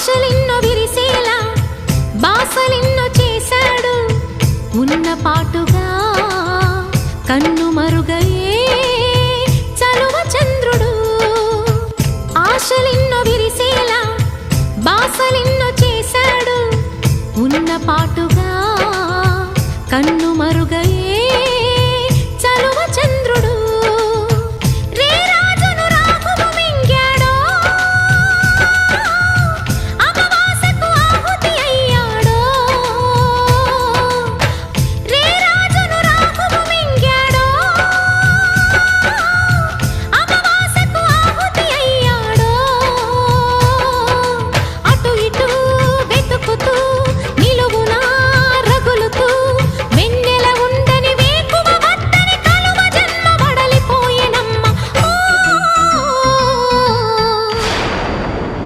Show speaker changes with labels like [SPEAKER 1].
[SPEAKER 1] ఆశలెన్నో విరిసేలా బాసలెన్నో చేశాడు ఉన్న పాటుగా కన్ను మరుగయే చలువ చంద్రుడు ఆశలెన్నో విరిసేలా బాసలెన్నో చేశాడు ఉన్న పాటుగా కన్ను